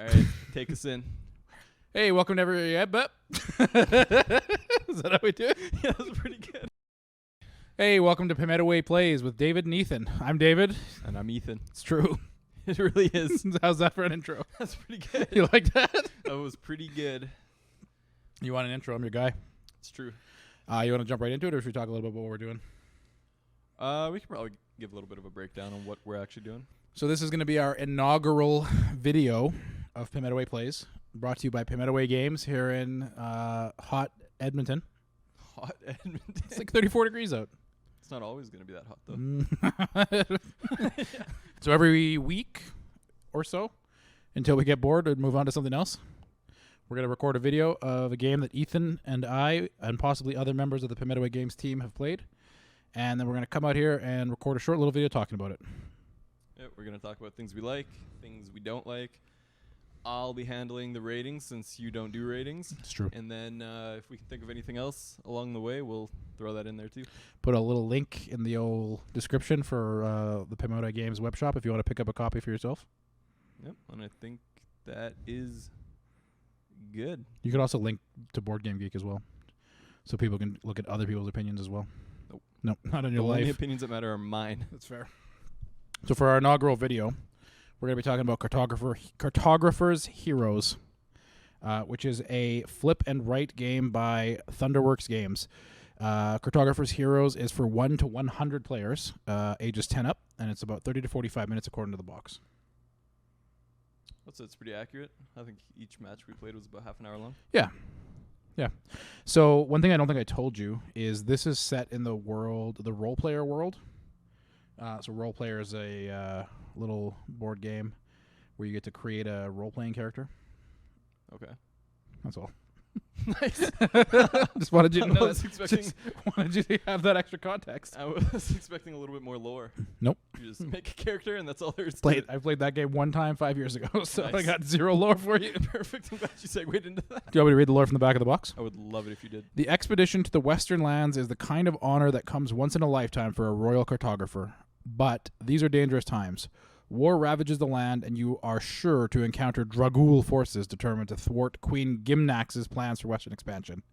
All right, take us in. Hey, welcome to every Is that how we do it? Yeah, that was pretty good. Hey, welcome to Pemetawe Plays with David and Ethan. I'm David. And I'm Ethan. It's true. It really is. How's that for an intro? That's pretty good. You like that? That was pretty good. You want an intro? I'm your guy. It's true. You want to jump right into it, or should we talk a little bit about what we're doing? We can probably give a little bit of a breakdown on what we're actually doing. So this is going to be our inaugural video of Pemetawe Plays, brought to you by Pemetawe Games here in hot Edmonton. Hot Edmonton. It's like 34 degrees out. It's not always going to be that hot, though. So every week or so, until we get bored and move on to something else, we're going to record a video of a game that Ethan and I and possibly other members of the Pemetawe Games team have played. And then we're going to come out here and record a short little video talking about it. Yeah, we're going to talk about things we like, things we don't like. I'll be handling the ratings since you don't do ratings. It's true. And then if we can think of anything else along the way, we'll throw that in there too. Put a little link in the old description for the Pemetawe Games web shop if you want to pick up a copy for yourself. Yep, and I think that is good. You could also link to Board Game Geek as well, so people can look at other people's opinions as well. Nope. Nope, not in your The only life. opinions that matter are mine. That's fair. So for our inaugural video, we're going to be talking about Cartographers Heroes, which is a flip and write game by Thunderworks Games. Cartographers Heroes is for 1 to 100 players, ages 10 up, and it's about 30 to 45 minutes according to the box. It's pretty accurate. I think each match we played was about half an hour long. Yeah. So one thing I don't think I told you is this is set in the world, the role player world. So role player is a little board game where you get to create a role-playing character. Okay. That's all. Nice. Just wanted you to know. Wanted you to have that extra context. I was expecting a little bit more lore. Nope. You just make a character and that's all there is to it. I played that game one time 5 years ago, so I Nice. got zero lore for you. Perfect. I'm glad you segued into that. Do you want me to read the lore from the back of the box? I would love it if you did. The expedition to the Western Lands is the kind of honor that comes once in a lifetime for a royal cartographer. But these are dangerous times. War ravages the land, and you are sure to encounter Dragool forces determined to thwart Queen Gimnax's plans for Western expansion.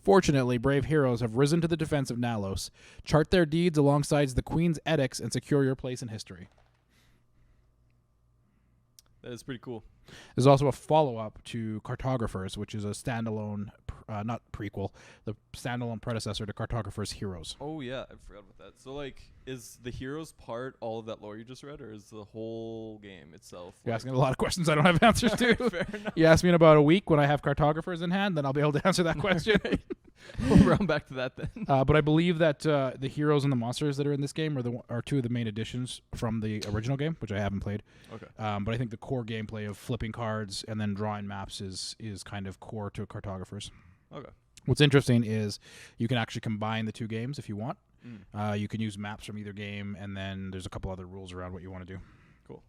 Fortunately, brave heroes have risen to the defense of Nalos. Chart their deeds alongside the Queen's edicts and secure your place in history. That is pretty cool. There's also a follow-up to Cartographers, which is a standalone, not prequel, the standalone predecessor to Cartographers Heroes. Oh, yeah. I forgot about that. So, is the heroes part all of that lore you just read, or is the whole game itself? You're asking a lot of questions I don't have answers to. Fair enough. You ask me in about a week when I have Cartographers in hand, then I'll be able to answer that question. We'll round back to that then. But I believe that the heroes and the monsters that are in this game are two of the main additions from the original game, which I haven't played. Okay. But I think the core gameplay of flipping cards and then drawing maps is kind of core to Cartographers. Okay. What's interesting is you can actually combine the two games if you want. Mm. You can use maps from either game, and then there's a couple other rules around what you want to do. Cool.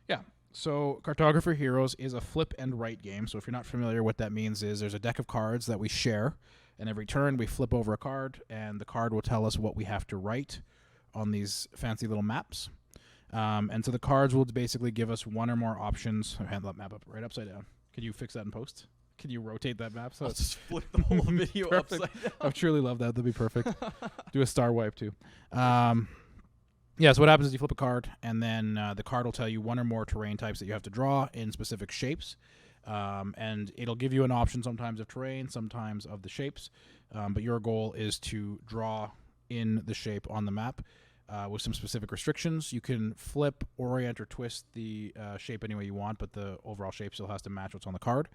Yeah. So Cartographer Heroes is a flip and write game. So if you're not familiar, what that means is there's a deck of cards that we share, and every turn we flip over a card, and the card will tell us what we have to write on these fancy little maps. And so the cards will basically give us one or more options. I'll hand that map up right upside down. Can you fix that in post? Can you rotate that map? So I'll just flip the whole video Perfect. upside down. I would truly love that. That'd be perfect. Do a star wipe too. Yeah, so what happens is you flip a card, and then the card will tell you one or more terrain types that you have to draw in specific shapes. And it'll give you an option sometimes of terrain, sometimes of the shapes. But your goal is to draw in the shape on the map with some specific restrictions. You can flip, orient, or twist the shape any way you want, but the overall shape still has to match what's on the card.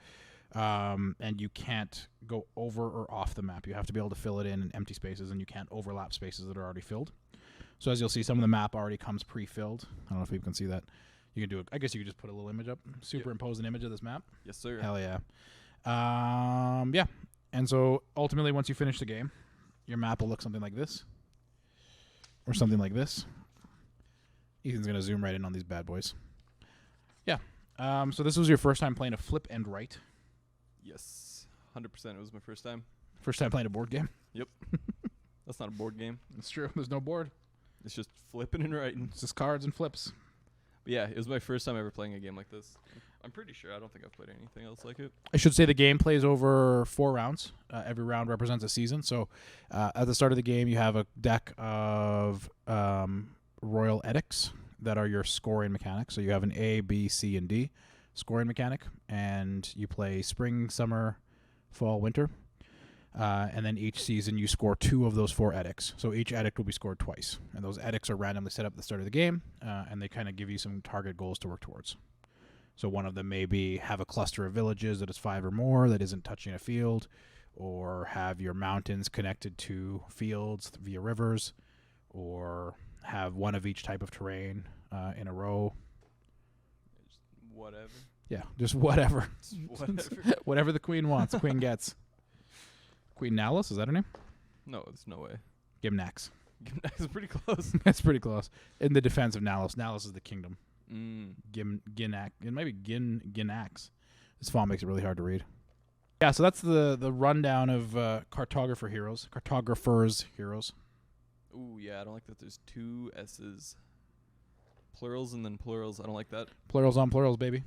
And you can't go over or off the map. You have to be able to fill it in empty spaces, and you can't overlap spaces that are already filled. So as you'll see, some of the map already comes pre-filled. I don't know if people can see that. You can do it. I guess you could just put a little image up, superimpose an image of this map. Yes, sir. Hell yeah. Yeah. And so ultimately, once you finish the game, your map will look something like this, or something like this. Ethan's gonna zoom right in on these bad boys. Yeah. So this was your first time playing a flip and write. Yes. 100%. It was my first time. First time playing a board game. Yep. That's not a board game. It's true. There's no board. It's just flipping and writing. It's just cards and flips. But yeah, it was my first time ever playing a game like this. I'm pretty sure. I don't think I've played anything else like it. I should say the game plays over 4 rounds. Every round represents a season. So at the start of the game, you have a deck of royal edicts that are your scoring mechanics. So you have an A, B, C, and D scoring mechanic, and you play spring, summer, fall, winter. And then each season you score 2 of those 4 edicts. So each edict will be scored twice. And those edicts are randomly set up at the start of the game, and they kind of give you some target goals to work towards. So one of them may be have a cluster of villages that is 5 or more that isn't touching a field, or have your mountains connected to fields via rivers, or have one of each type of terrain in a row. Just whatever. Yeah, just whatever. Whatever. Whatever the queen wants, queen gets. Queen Nalus, is that her name? No, there's no way. Gimnax. Gimnax is pretty close. That's pretty close. In the defense of Nalus, Nalus is the kingdom. Mm. Ginax. It might be Ginax. This font makes it really hard to read. Yeah, so that's the rundown of Cartographers Heroes. Ooh, yeah, I don't like that there's 2 S's. Plurals and then plurals. I don't like that. Plurals on plurals, baby.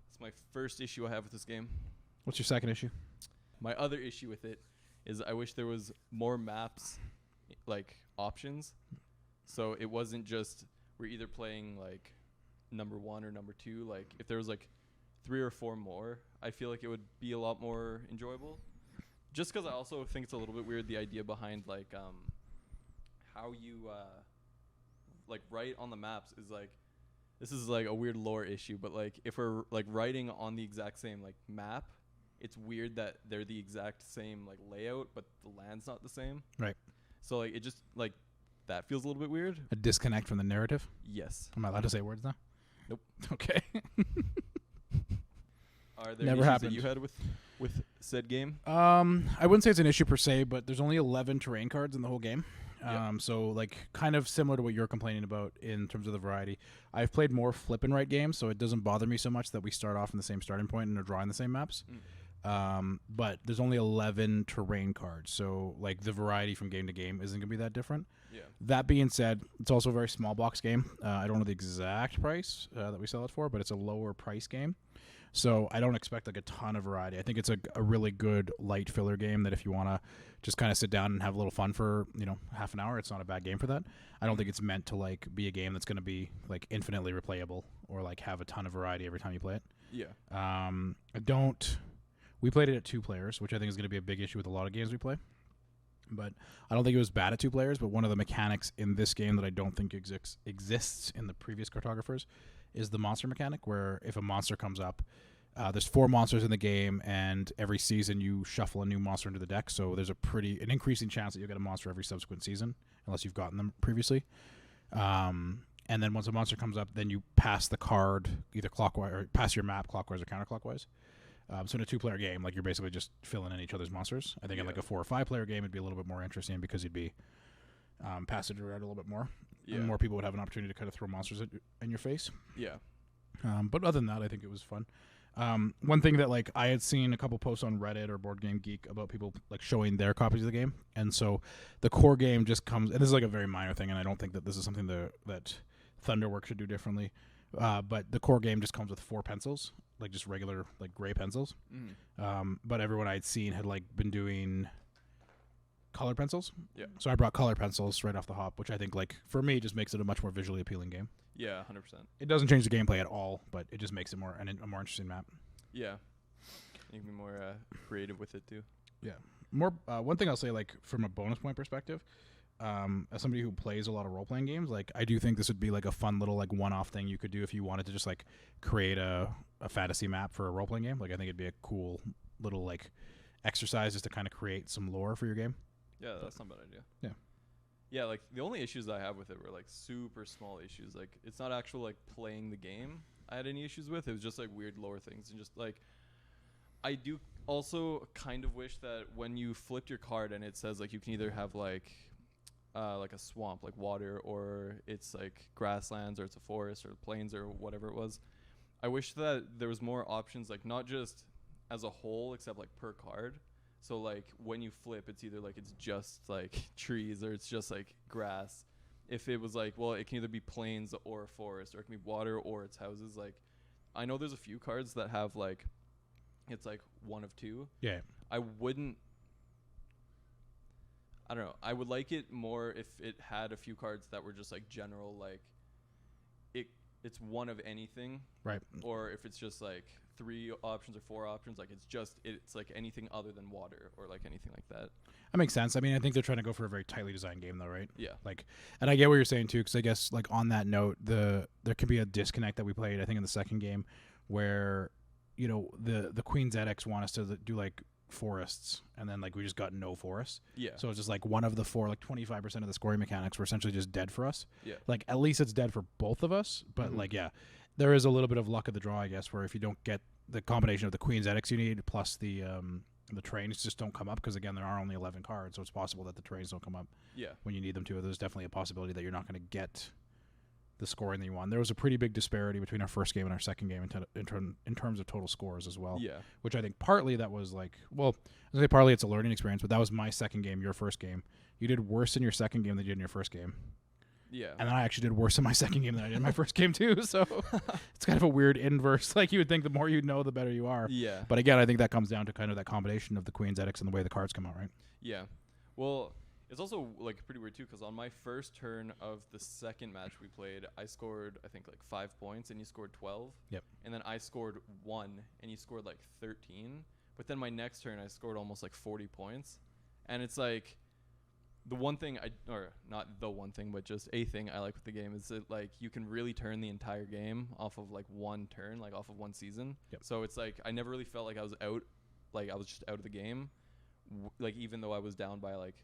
It's my first issue I have with this game. What's your second issue? My other issue with it is I wish there was more maps, like options. So it wasn't just we're either playing like number 1 or number 2. Like if there was like 3 or 4 more, I feel like it would be a lot more enjoyable. Just because I also think it's a little bit weird, the idea behind like how you like write on the maps is like, this is like a weird lore issue, but like if we're like writing on the exact same like map, it's weird that they're the exact same like layout, but the land's not the same. Right. So like it just like that feels a little bit weird. A disconnect from the narrative? Yes. Am I allowed to say words now? Nope. Okay. Are there Never issues happened. that you had with said game? I wouldn't say it's an issue per se, but there's only 11 terrain cards in the whole game. Yep. So like kind of similar to what you're complaining about in terms of the variety. I've played more flip and write games, so it doesn't bother me so much that we start off in the same starting point and are drawing the same maps. But there's only 11 terrain cards, so like the variety from game to game isn't gonna be that different. Yeah. That being said, it's also a very small box game. I don't know the exact price that we sell it for, but it's a lower price game. So I don't expect like a ton of variety. I think it's a really good light filler game that if you want to just kind of sit down and have a little fun for, half an hour, it's not a bad game for that. I don't think it's meant to like be a game that's going to be like infinitely replayable or like have a ton of variety every time you play it. Yeah. We played it at 2 players, which I think is going to be a big issue with a lot of games we play. But I don't think it was bad at 2 players, but one of the mechanics in this game that I don't think exists in the previous Cartographers is the monster mechanic, where if a monster comes up, there's 4 monsters in the game, and every season you shuffle a new monster into the deck, so there's an increasing chance that you'll get a monster every subsequent season, unless you've gotten them previously. And then once a monster comes up, then you pass the card either clockwise, or pass your map clockwise or counterclockwise. So in a 2-player game, like you're basically just filling in each other's monsters. I think in like a 4 or 5-player game, it'd be a little bit more interesting because you'd be passing it around a little bit more. Yeah. And more people would have an opportunity to kind of throw monsters in your face. Yeah. But other than that, I think it was fun. One thing that like I had seen a couple posts on Reddit or Board Game Geek about people like showing their copies of the game, and so the core game just comes. And this is like a very minor thing, and I don't think that this is something that Thunderworks should do differently. But the core game just comes with 4 pencils, like just regular like gray pencils. But everyone I'd seen had like been doing color pencils. Yeah. So I brought color pencils right off the hop, which I think like for me just makes it a much more visually appealing game. Yeah, 100%. It doesn't change the gameplay at all, but it just makes it a more interesting map. Yeah. You can be more creative with it too. Yeah. More one thing I'll say, like from a bonus point perspective, as somebody who plays a lot of role playing games, like I do think this would be like a fun little like one off thing you could do if you wanted to just like create a fantasy map for a role playing game. Like I think it'd be a cool little like exercise just to kind of create some lore for your game. Yeah, that's not a bad idea. Yeah. Yeah, like the only issues I have with it were like super small issues. Like it's not actual like playing the game I had any issues with. It was just like weird lore things, and just like I do also kind of wish that when you flipped your card and it says like you can either have like a swamp, like water, or it's like grasslands, or it's a forest, or plains, or whatever it was. I wish that there was more options, like not just as a whole, except like per card. So like when you flip, it's either like it's just like trees or it's just like grass. If it was like, well, it can either be plains or forest, or it can be water or it's houses. Like I know there's a few cards that have like, it's like 1 of 2. Yeah. I don't know. I would like it more if it had a few cards that were just like general, like it's 1 of anything. Right. Or if it's just like 3 options or 4 options, like it's like anything other than water or like anything like that. That makes sense. I mean, I think they're trying to go for a very tightly designed game, though, right? Yeah. Like, and I get what you're saying too, because I guess like on that note, there could be a disconnect that we played, I think, in the second game, where the Queen's Edicts want us to do like forests, and then like we just got no forests. Yeah. So it's just like one of the 4, like 25% of the scoring mechanics were essentially just dead for us. Yeah. Like at least it's dead for both of us, but like yeah, there is a little bit of luck of the draw, I guess, where if you don't get the combination of the Queen's Edicts you need plus the trains just don't come up, because again there are only 11 cards, so it's possible that the trains don't come up when you need them to. There's definitely a possibility that you're not going to get the scoring that you want. There was a pretty big disparity between our first game and our second game in terms of total scores as well. Yeah. Which I think partly that was like, well, I say partly it's a learning experience, but that was my second game, your first game. You did worse in your second game than you did in your first game. Yeah. And then I actually did worse in my second game than I did in my first game too. So it's kind of a weird inverse. Like you would think the more you know, the better you are. Yeah. But again, I think that comes down to kind of that combination of the Queen's Edicts and the way the cards come out, right? Yeah. Well, it's also like pretty weird too, because on my first turn of the second match we played, I scored I think like 5 points and you scored 12. Yep. And then I scored 1 and you scored like 13. But then my next turn I scored almost like 40 points. And it's like the one thing not the one thing, but just a thing I like with the game is that like you can really turn the entire game off of like one turn, like off of one season. Yep. So it's like I never really felt like I was out, like I was just out of the game, like even though I was down by like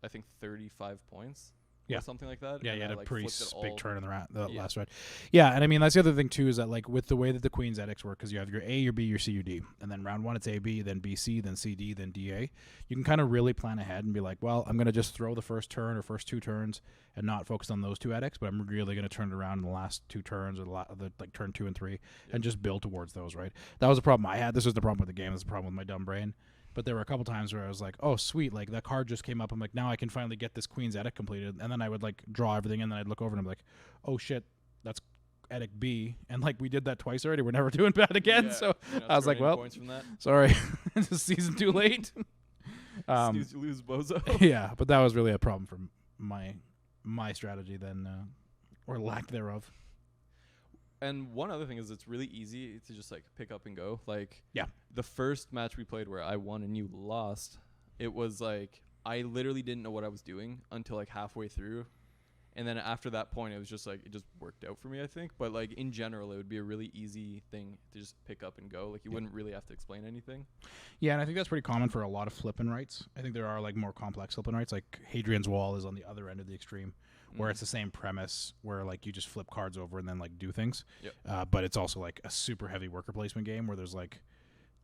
I think 35 points. Yeah. Or something like that. Yeah, and you had I, a like, pretty flipped it big all. turn in the last round. Yeah, and I mean, that's the other thing, too, is that, like, with the way that the Queen's Edicts work, because you have your A, your B, your C, your D, and then round 1, it's A, B, then B, C, then C, D, then D, A. You can kind of really plan ahead and be like, well, I'm going to just throw the first turn or first 2 turns and not focus on those 2 edicts, but I'm really going to turn it around in the last 2 turns or like turn 2 and 3 and just build towards those, right? That was a problem I had. This was the problem with the game. This was the problem with my dumb brain. But there were a couple times where I was like, oh, sweet, like that card just came up. I'm like, now I can finally get this Queen's Edict completed. And then I would like draw everything and then I'd look over and I'm like, oh, shit, that's Edict B. And like we did that twice already. We're never doing bad again. So I was like, well, sorry, this is season too late. Snooze, you lose, bozo. Yeah, but that was really a problem for my strategy then, or lack thereof. And one other thing is it's really easy to just like pick up and go. Like yeah, the first match we played where I won and you lost, it was like I literally didn't know what I was doing until like halfway through. And then after that point, it was just like it just worked out for me, I think. But like in general, it would be a really easy thing to just pick up and go. Like you wouldn't really have to explain anything. Yeah, and I think that's pretty common for a lot of flippin' rights. I think there are like more complex flippin' rights. Like Hadrian's Wall is on the other end of the extreme, where it's the same premise where like you just flip cards over and then like do things. Yep. But it's also like a super heavy worker placement game where there's like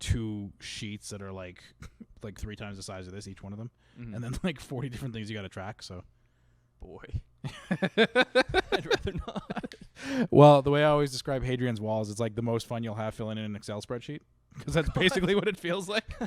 2 sheets that are like 3 times the size of this, each one of them, and then like 40 different things you got to track. So, boy, I'd rather not. Well, the way I always describe Hadrian's Wall is it's like the most fun you'll have filling in an Excel spreadsheet, because that's basically what it feels like.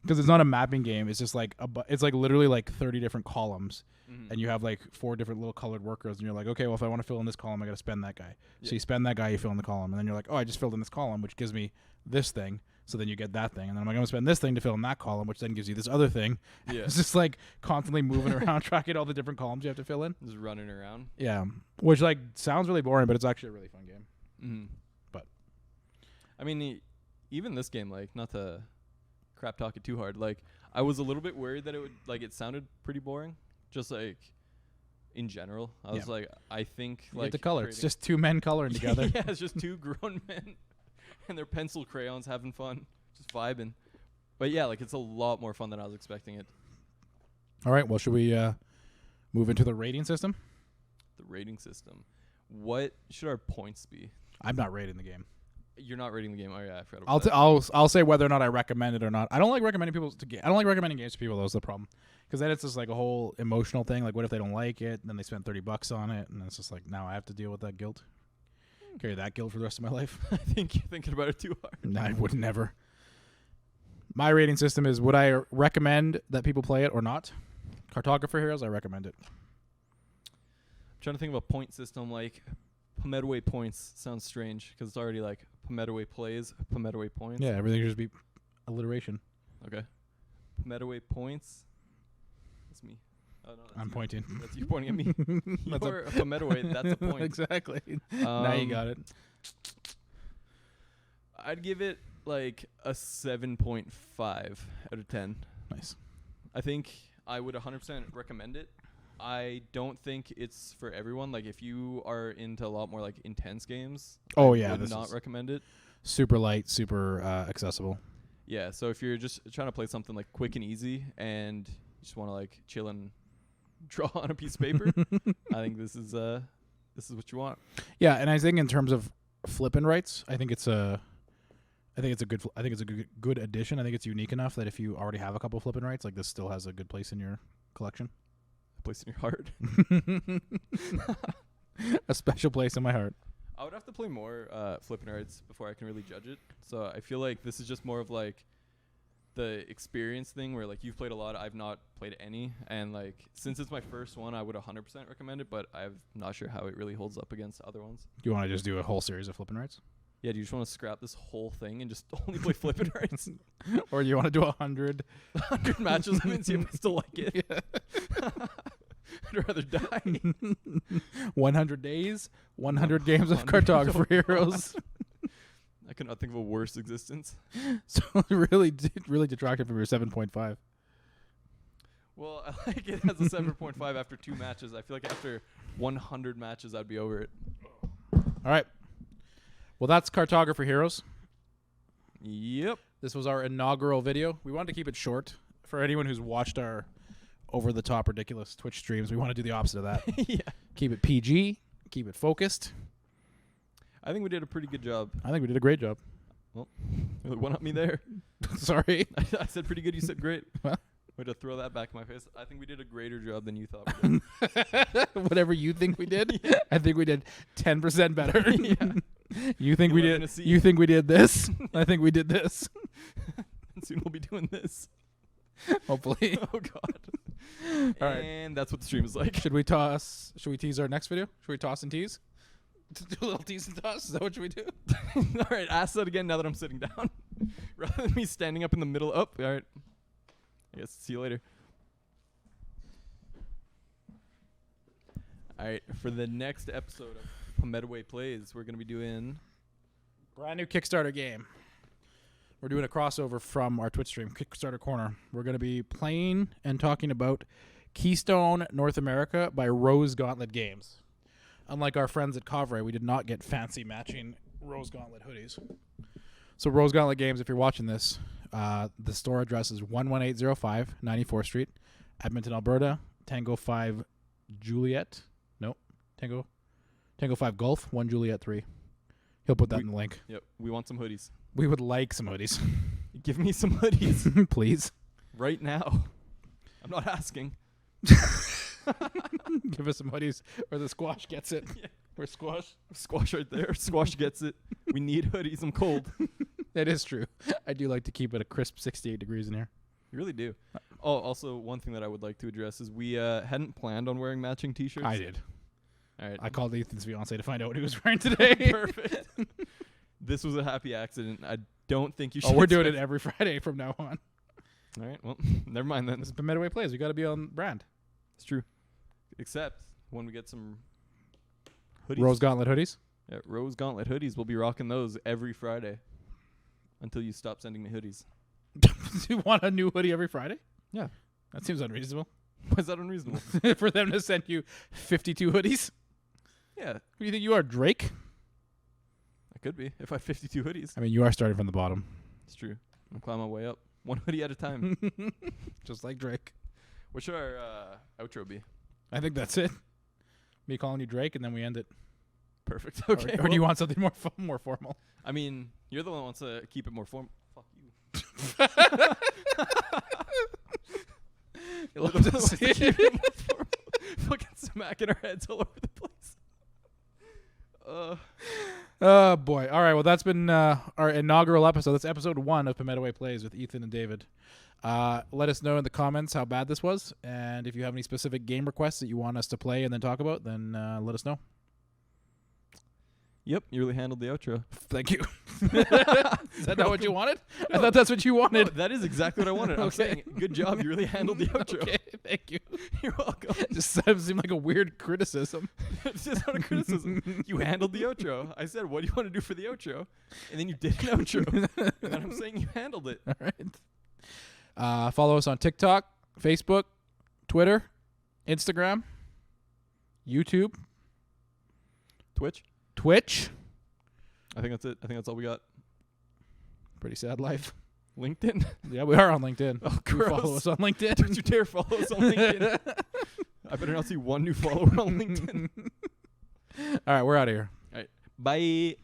Because it's not a mapping game. It's just like it's like literally like 30 different columns, and you have like 4 different little colored workers, and you're like, okay, well, if I want to fill in this column, I got to spend that guy. So you spend that guy, you fill in the column, and then you're like, oh, I just filled in this column, which gives me this thing. So then you get that thing, and then I'm like, I'm going to spend this thing to fill in that column, which then gives you this other thing. Yeah. It's just like constantly moving around, tracking all the different columns you have to fill in. Just running around. Yeah, which like sounds really boring, but it's actually a really fun game. But I mean, even this game, like, not to crap talk it too hard, like I was a little bit worried that it would, like, it sounded pretty boring, just like in general. I was like, I think like the color, it's just 2 men coloring together. Yeah, it's just 2 grown men and their pencil crayons having fun, just vibing. But yeah, like it's a lot more fun than I was expecting it. All right, well, should we move into the rating system? The rating system. What should our points be? I'm not rating the game. You're not rating the game. Oh yeah, I forgot about that. I'll say whether or not I recommend it or not. I don't like recommending I don't like recommending games to people. That's the problem, because then it's just like a whole emotional thing. Like, what if they don't like it? And then they spend $30 on it, and it's just like, now I have to deal with that guilt. Carry that guilt for the rest of my life. I think you're thinking about it too hard. No, I would never. My rating system is: would I recommend that people play it or not? Cartographer Heroes, I recommend it. I'm trying to think of a point system. Like, Pemetawe points sounds strange because it's already like Pemetawe plays, Pemetawe points. Yeah, everything should be alliteration. Okay. Pemetawe points. That's me. Oh, no, that's I'm you. pointing. That's you pointing at me. You're a Pemetawe. That's a point. Exactly. Now you got it. I'd give it like a 7.5 out of 10. Nice. I think I would 100% recommend it. I don't think it's for everyone. Like, if you are into a lot more like intense games, I would not recommend it. Super light, super accessible. Yeah, so if you're just trying to play something like quick and easy and you just want to like chill and draw on a piece of paper, I think this is what you want. Yeah, and I think in terms of flipping rights, I think it's a good addition. I think it's unique enough that if you already have a couple flipping rights, like this still has a good place in your collection. A place in your heart. A special place in my heart. I would have to play more flipping rights before I can really judge it. So I feel like this is just more of like the experience thing where like you've played a lot, I've not played any, and like since it's my first one, I would 100% recommend it, but I'm not sure how it really holds up against other ones. Do you want to just do a whole series of flipping rights? Yeah, do you just want to scrap this whole thing and just only play flipping rights? Or do you want to do 100 matches and see if I still like it? Yeah. I'd rather die. 100 days, 100 games of Cartographer Heroes. I cannot think of a worse existence. So really detracted from your 7.5. Well, I like it as a 7.5 after 2 matches. I feel like after 100 matches, I'd be over it. All right. Well, that's Cartographer Heroes. Yep. This was our inaugural video. We wanted to keep it short. For anyone who's watched our over-the-top ridiculous Twitch streams, we want to do the opposite of that. Yeah. Keep it PG. Keep it focused. I think we did a pretty good job. I think we did a great job. Well, one up me there. Sorry. I said pretty good. You said great. Well. Way to throw that back in my face. I think we did a greater job than you thought we did. Whatever you think we did, Yeah. I think we did 10% better. Yeah. You think we did? You think we did this? I think we did this. And soon we'll be doing this. Hopefully. Oh God. All right. And that's what the stream is like. Should we tease our next video? Should we toss and tease? Do a little tease and toss? Is that what should we do? All right. Ask that again now that I'm sitting down, rather than me standing up in the middle. All right. I guess see you later. All right. For the next episode of Metawe Plays, we're gonna be doing Brand new Kickstarter game. We're doing a crossover from our Twitch stream, Kickstarter Corner. We're going to be playing and talking about Keystone North America by Rose Gauntlet Games. Unlike our friends at Covray, we did not get fancy matching Rose Gauntlet hoodies. So Rose Gauntlet Games, if you're watching this, the store address is 11805 94th Street, Edmonton, Alberta, Tango 5 Juliet. Nope. Tango 5 Golf, 1 Juliet 3. He'll put that in the link. Yep. We want some hoodies. We would like some hoodies. Give me some hoodies. Please. Right now. I'm not asking. Give us some hoodies or the squash gets it. Yeah. We're squash. Squash right there. Squash gets it. We need hoodies. I'm cold. That is true. I do like to keep it a crisp 68 degrees in here. You really do. Oh, also, one thing that I would like to address is we hadn't planned on wearing matching T-shirts. I did. All right. I called Ethan's fiance to find out what he was wearing today. Perfect. This was a happy accident. I don't think you should. Oh, we're doing it every Friday from now on. All right. Well, never mind then. This is Pemetawe Plays. We got to be on brand. It's true. Except when we get some hoodies. Rose Gauntlet hoodies? Yeah, Rose Gauntlet hoodies. We'll be rocking those every Friday until you stop sending me hoodies. Do you want a new hoodie every Friday? Yeah. That seems unreasonable. Why is that unreasonable? For them to send you 52 hoodies? Yeah. Who do you think you are, Drake? I could be if I have 52 hoodies. I mean, you are starting from the bottom. It's true. I'm climbing my way up. One hoodie at a time. Just like Drake. What should our outro be? I think that's it. Me calling you Drake, and then we end it. Perfect. Okay. Or do you want something more formal? I mean, you're the one who wants to keep it more formal. Fuck you. You'll have to see it. Fucking smacking our heads all over the place. Oh, boy. All right. Well, that's been our inaugural episode. That's episode 1 of Pemetawe Plays with Ethan and David. Let us know in the comments how bad this was. And if you have any specific game requests that you want us to play and then talk about, then let us know. Yep, you really handled the outro. Thank you. Is that not what you wanted? I thought that's what you wanted. No, that is exactly what I wanted. I'm Okay. saying, good job. You really handled the outro. Okay, thank you. You're welcome. Just seemed like a weird criticism. It's just not a criticism. You handled the outro. I said, what do you want to do for the outro? And then you did an outro. And then I'm saying you handled it. All right. Follow us on TikTok, Facebook, Twitter, Instagram, YouTube, Twitch. Twitch. I think that's it. I think that's all we got. Pretty sad life. LinkedIn. Yeah, we are on LinkedIn. Oh, You gross. follow us on LinkedIn. Don't you dare follow us on LinkedIn. I better not see one new follower on LinkedIn. All right, we're out of here. All right. Bye.